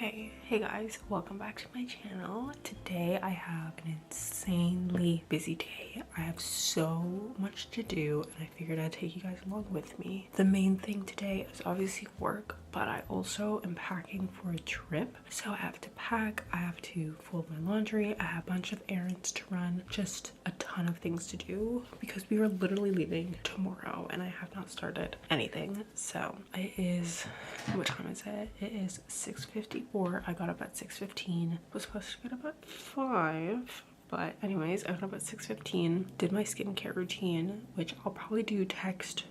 Hey guys, welcome back to my channel. Today I have an insanely busy day. I have so much to do and I figured I'd take you guys along with me. The main thing today is obviously work, but I also am packing for a trip. So I have to pack, I have to fold my laundry, I have a bunch of errands to run, just a ton of things to do because we are literally leaving tomorrow and I have not started anything. So it is, what time is it? It is 6:54. I got up at 6:15. Was supposed to get up at 5. But anyways, I got up at 6:15, did my skincare routine, which I'll probably do a text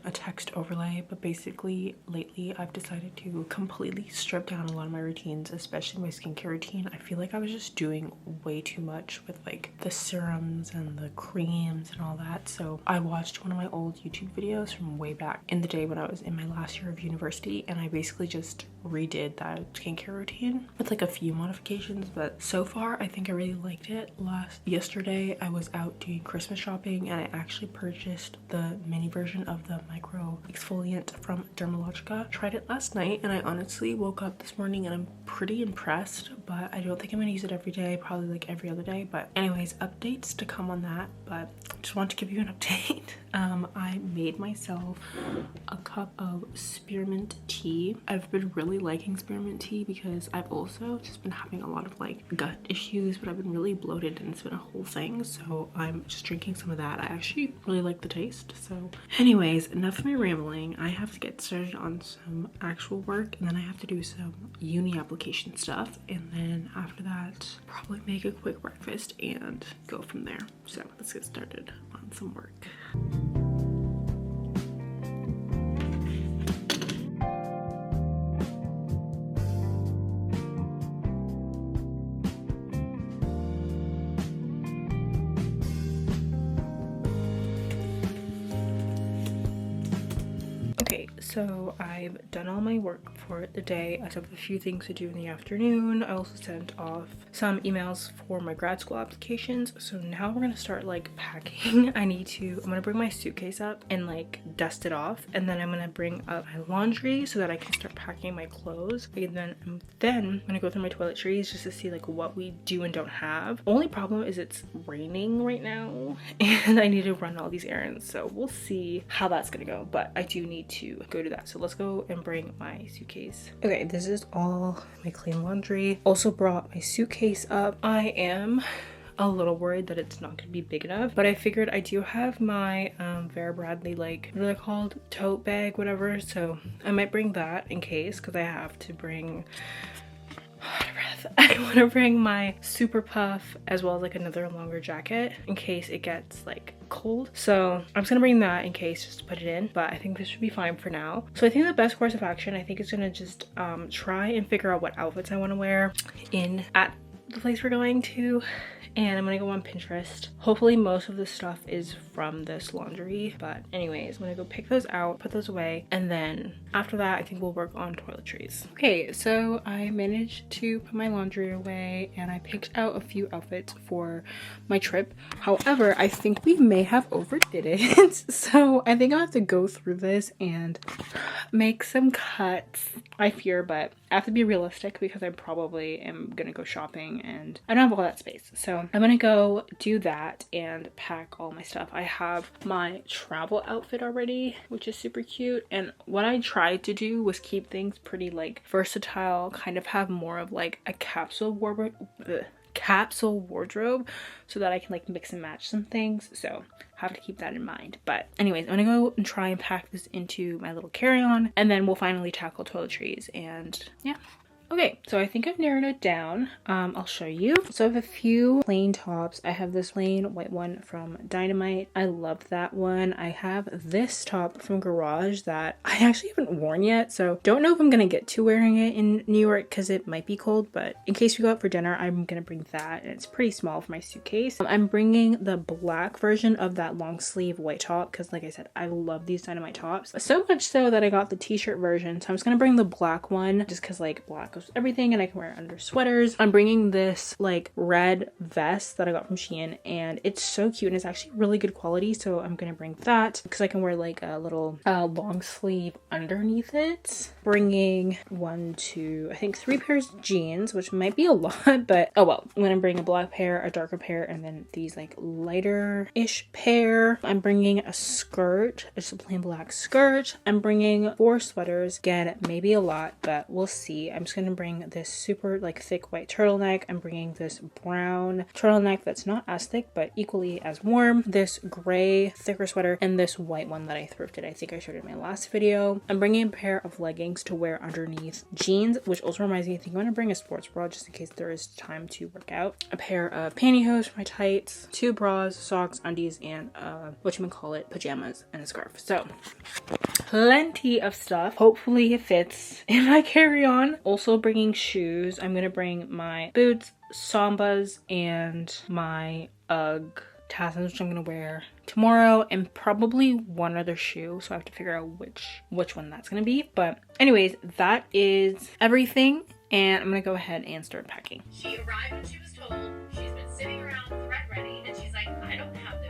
overlay, but basically lately I've decided to completely strip down a lot of my routines, especially my skincare routine. I feel like I was just doing way too much with like the serums and the creams and all that. So I watched one of my old YouTube videos from way back in the day when I was in my last year of university, and I basically just redid that skincare routine with like a few modifications, but so far I think I really liked it. Yesterday I was out doing Christmas shopping and I actually purchased the mini version of the micro exfoliant from Dermalogica. Tried it last night and I honestly woke up this morning and I'm pretty impressed, but I don't think I'm gonna use it every day, probably like every other day. But anyways, updates to come on that, but just want to give you an update. I made myself a cup of spearmint tea. I've been really liking spearmint tea because I've also just been having a lot of like gut issues, but I've been really bloated and it's been a whole thing. So I'm just drinking some of that. I actually really like the taste. So anyways, enough of me rambling. I have to get started on some actual work and then I have to do some uni application stuff. And then after that, probably make a quick breakfast and go from there. So let's get started on some work. So I've done all my work for the day. I still have a few things to do in the afternoon. I also sent off some emails for my grad school applications. So now we're gonna start like packing. I'm gonna bring my suitcase up and like dust it off, and then I'm gonna bring up my laundry so that I can start packing my clothes. And then I'm gonna go through my toiletries just to see like what we do and don't have. Only problem is it's raining right now and I need to run all these errands, so we'll see how that's gonna go, but I do need to go do that. So let's go and bring my suitcase. Okay, this is all my clean laundry. Also brought my suitcase up. I am a little worried that it's not gonna be big enough, but I figured I do have my Vera Bradley, like, what are they called, tote bag, whatever, so I might bring that in case, because I have to bring I want to bring my super puff as well as like another longer jacket in case it gets like cold. So I'm just gonna bring that in case, just to put it in, but I think this should be fine for now. So I think the best course of action, I think, is gonna just try and figure out what outfits I want to wear at the place we're going to. And I'm gonna go on Pinterest. Hopefully most of the stuff is from this laundry, but anyways, I'm gonna go pick those out, put those away, and then after that I think we'll work on toiletries. Okay, so I managed to put my laundry away and I picked out a few outfits for my trip. However, I think we may have overdid it. So I think I'll have to go through this and make some cuts, I fear, but I have to be realistic because I probably am gonna go shopping and I don't have all that space. So I'm gonna go do that and pack all my stuff. I have my travel outfit already, which is super cute. And what I tried to do was keep things pretty like versatile, kind of have more of like a capsule wardrobe so that I can like mix and match some things. So have to keep that in mind. But anyways, I'm gonna go and try and pack this into my little carry-on and then we'll finally tackle toiletries and yeah. Okay, so I think I've narrowed it down. I'll show you. So I have a few plain tops. I have this plain white one from Dynamite. I love that one. I have this top from Garage that I actually haven't worn yet, so don't know if I'm gonna get to wearing it in New York because it might be cold, but in case we go out for dinner, I'm gonna bring that, and it's pretty small for my suitcase. I'm bringing the black version of that long sleeve white top because, like I said, I love these Dynamite tops. So much so that I got the t-shirt version, so I'm just gonna bring the black one just because like black goes goes with everything and I can wear it under sweaters. I'm bringing this like red vest that I got from Shein, and it's so cute and it's actually really good quality, so I'm gonna bring that because I can wear like a little long sleeve underneath it. Bringing 3 pairs of jeans, which might be a lot, but oh well. I'm gonna bring a black pair, a darker pair, and then these like lighter-ish pair. I'm bringing a skirt, just a plain black skirt. I'm bringing 4 sweaters. Again, maybe a lot, but we'll see. I'm just gonna bring this super like thick white turtleneck. I'm bringing this brown turtleneck that's not as thick but equally as warm, this gray thicker sweater, and this white one that I thrifted. I think I showed it in my last video. I'm bringing a pair of leggings to wear underneath jeans, which also reminds me, I think I'm gonna bring a sports bra just in case there is time to work out. A pair of pantyhose for my tights, 2 bras, socks, undies, and pajamas and a scarf. So plenty of stuff. Hopefully it fits in my carry-on. Also bringing shoes. I'm gonna bring my boots, Sambas, and my UGG Tassins, which I'm gonna wear tomorrow, and probably one other shoe, so I have to figure out which one that's gonna be. But anyways, that is everything, and I'm gonna go ahead and start packing. She arrived when she was told. She's been sitting around thread ready, and she's like, I don't have the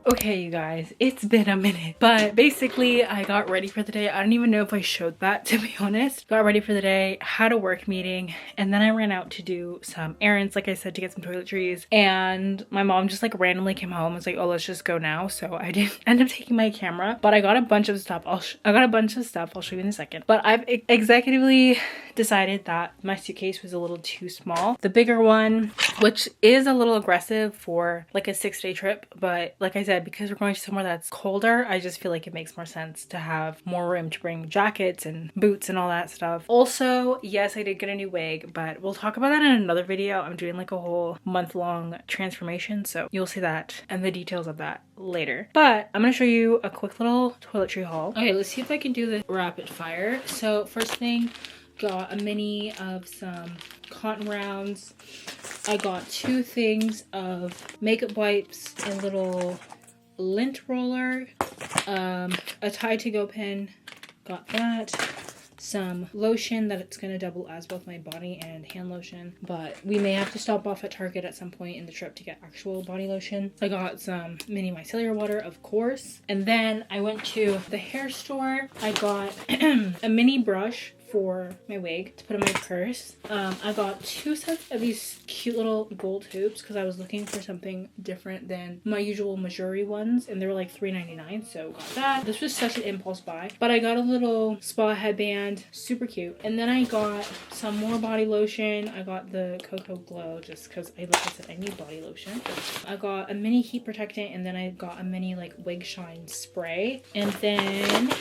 Okay, you guys, it's been a minute, but basically I got ready for the day. I don't even know if I showed that, to be honest. Got ready for the day, had a work meeting, and then I ran out to do some errands, like I said, to get some toiletries. And my mom just like randomly came home and was like, oh, let's just go now. So I didn't end up taking my camera, but I got a bunch of stuff. I'll show you in a second. But I've executively decided that my suitcase was a little too small. The bigger one, which is a little aggressive for like a 6-day trip, but like I said, because we're going to somewhere that's colder, I just feel like it makes more sense to have more room to bring jackets and boots and all that stuff. Also, yes, I did get a new wig, but we'll talk about that in another video. I'm doing like a whole month-long transformation, so you'll see that and the details of that later. But I'm gonna show you a quick little toiletry haul. Okay, let's see if I can do this rapid fire. So first thing, got a mini of some cotton rounds. I got 2 things of makeup wipes, a little lint roller, a Tide to Go pen, got that, some lotion that it's gonna double as both my body and hand lotion, but we may have to stop off at Target at some point in the trip to get actual body lotion. I got some mini micellar water, of course, and then I went to the hair store. I got a mini brush for my wig to put in my purse. I got 2 sets of these cute little gold hoops because I was looking for something different than my usual Missouri ones, and they were like $3.99, so got that. This was such an impulse buy, but I got a little spa headband, super cute. And then I got some more body lotion. I got the Cocoa Glow just because like I said, I need body lotion. I got a mini heat protectant, and then I got a mini like wig shine spray, and then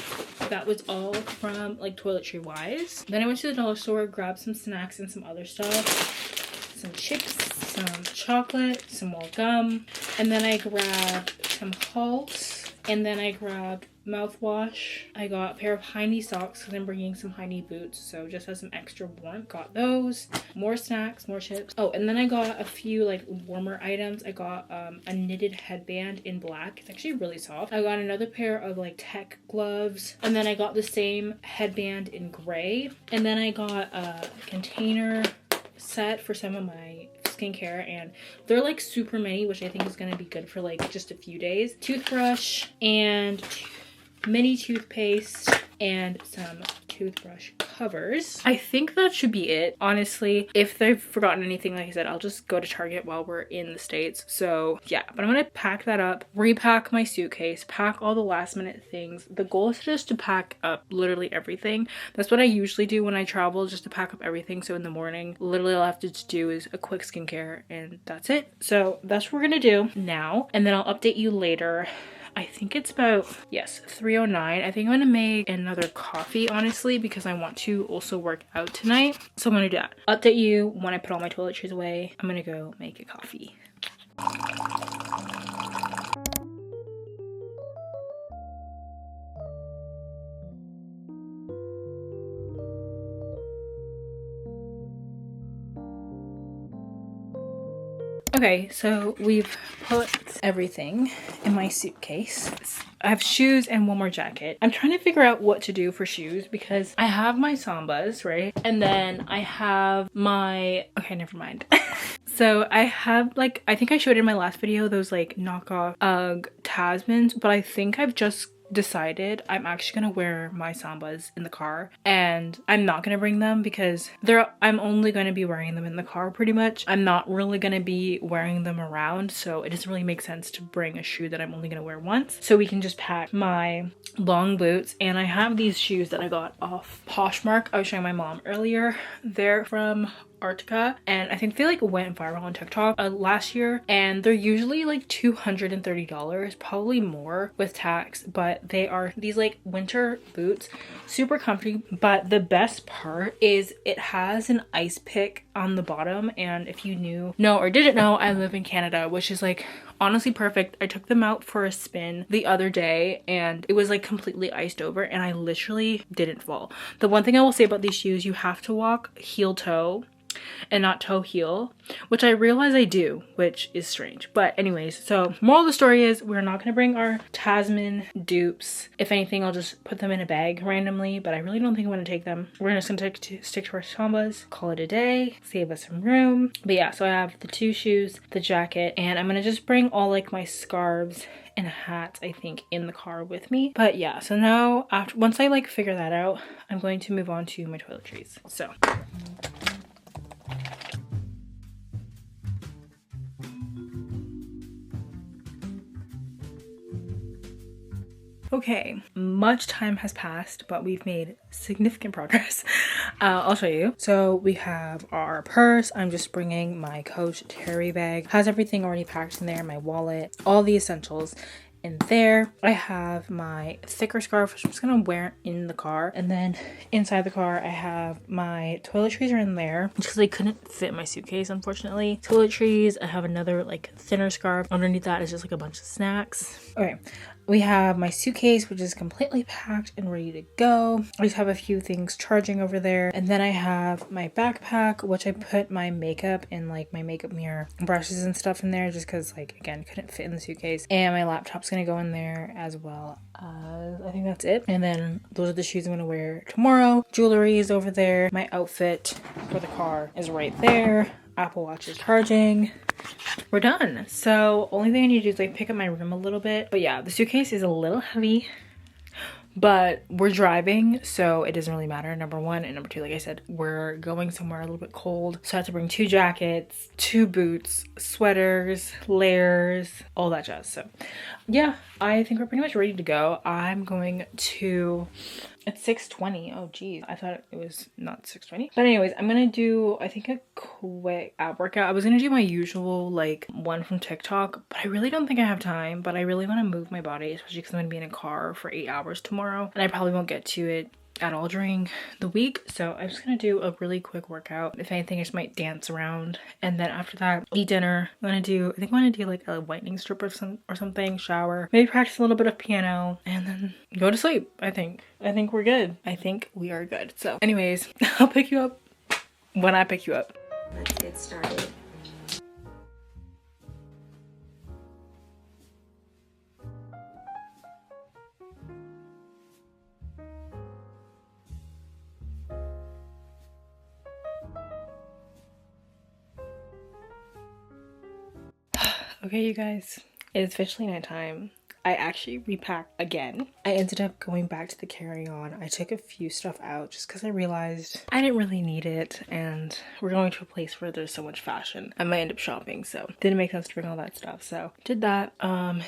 that was all from like toiletry wise. Then I went to the dollar store, grabbed some snacks and some other stuff, some chips, some chocolate, some more gum, and then I grabbed some halts, and then I grabbed mouthwash. I got a pair of high knee socks because I'm bringing some high knee boots, so just as some extra warmth, got those. More snacks, more chips. Oh, and then I got a few like warmer items. I got a knitted headband in black. It's actually really soft. I got another pair of like tech gloves, and then I got the same headband in gray, and then I got a container set for some of my skincare, and they're like super mini, which I think is going to be good for like just a few days. Toothbrush and mini toothpaste and some toothbrush covers. I think that should be it. Honestly, if they've forgotten anything, like I said, I'll just go to Target while we're in the States. So yeah, but I'm gonna pack that up, repack my suitcase, pack all the last minute things. The goal is just to pack up literally everything. That's what I usually do when I travel, just to pack up everything. So in the morning, literally all I have to do is a quick skincare and that's it. So that's what we're gonna do now, and then I'll update you later. I think it's about, yes, 3:09. I think I'm gonna make another coffee, honestly, because I want to also work out tonight. So I'm gonna do that. Update you when I put all my toiletries away. I'm gonna go make a coffee. Okay, so we've put everything in my suitcase. I have shoes and one more jacket. I'm trying to figure out what to do for shoes because I have my Sambas, right? And then I have my, okay, never mind. So I have like, I think I showed in my last video, those like knockoff UGG Tasmans, but I think I've just decided I'm actually gonna wear my Sambas in the car, and I'm not gonna bring them because I'm only gonna be wearing them in the car pretty much. I'm not really gonna be wearing them around, so it doesn't really make sense to bring a shoe that I'm only gonna wear once. So we can just pack my long boots, and I have these shoes that I got off Poshmark. I was showing my mom earlier. They're from Arctica, and I think they like went viral on TikTok last year, and they're usually like $230, probably more with tax, but they are these like winter boots, super comfy. But the best part is it has an ice pick on the bottom, and if you know or didn't know, I live in Canada, which is like honestly perfect. I took them out for a spin the other day and it was like completely iced over and I literally didn't fall. The one thing I will say about these shoes, you have to walk heel toe and not toe heel, which I realize I do, which is strange. But anyways, so moral of the story is we're not going to bring our Tasman dupes. If anything, I'll just put them in a bag randomly, but I really don't think I'm going to take them. We're just going to stick to our Sambas, call it a day, save us some room. But yeah, so I have the 2 shoes, the jacket, and I'm going to just bring all like my scarves and a hat, I think, in the car with me. But yeah, so now once I like figure that out, I'm going to move on to my toiletries. So okay, much time has passed, but we've made significant progress. I'll show you. So we have our purse. I'm just bringing my Coach Terry bag. Has everything already packed in there, my wallet, all the essentials in there. I have my thicker scarf, which I'm just gonna wear in the car. And then inside the car, I have my toiletries are in there because they couldn't fit in my suitcase, unfortunately. Toiletries, I have another like thinner scarf. Underneath that is just like a bunch of snacks. Okay. We have my suitcase, which is completely packed and ready to go. I just have a few things charging over there. And then I have my backpack, which I put my makeup and like my makeup mirror, brushes and stuff in there just because like, again, couldn't fit in the suitcase. And my laptop's gonna go in there as well. I think that's it. And then those are the shoes I'm gonna wear tomorrow. Jewelry is over there. My outfit for the car is right there. Apple Watch is charging. We're done. So only thing I need to do is like pick up my room a little bit. But yeah, the suitcase is a little heavy, but we're driving, so it doesn't really matter, number one. And number two, like I said, we're going somewhere a little bit cold, so I have to bring 2 jackets, 2 boots, sweaters, layers, all that jazz. So yeah, I think we're pretty much ready to go. I'm going to, it's 6:20. Oh geez, I thought it was not 6:20. But anyways, I'm gonna do, I think, a quick ab workout. I was gonna do my usual like one from TikTok, but I really don't think I have time. But I really want to move my body, especially because I'm gonna be in a car for 8 hours tomorrow, and I probably won't get to it at all during the week. So I'm just gonna do a really quick workout. If anything, I just might dance around, and then after that, eat dinner. I think I'm gonna do like a whitening strip or something, shower, maybe practice a little bit of piano, and then go to sleep. I think we're good. I think we are good. So anyways, I'll pick you up when I pick you up. Let's get started. Okay, you guys, it's officially nighttime. I actually repacked again. I ended up going back to the carry-on. I took a few stuff out just because I realized I didn't really need it, and we're going to a place where there's so much fashion. I might end up shopping, so didn't make sense to bring all that stuff. So did that. And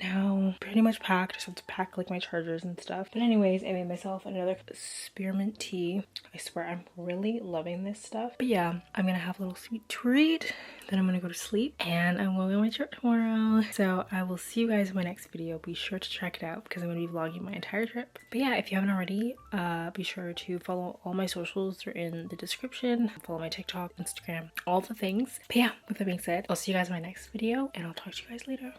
now pretty much packed. Just have to pack like my chargers and stuff. But anyways, I made myself another spearmint tea. I swear I'm really loving this stuff. But yeah, I'm gonna have a little sweet treat. Then I'm gonna go to sleep, and I'm going on my trip tomorrow. So I will see you guys in my next video. Be sure to check it out because I'm gonna be vlogging my entire trip. But yeah, if you haven't already, be sure to follow all my socials. They're in the description. Follow my TikTok, Instagram, all the things. But yeah, with that being said, I'll see you guys in my next video, and I'll talk to you guys later.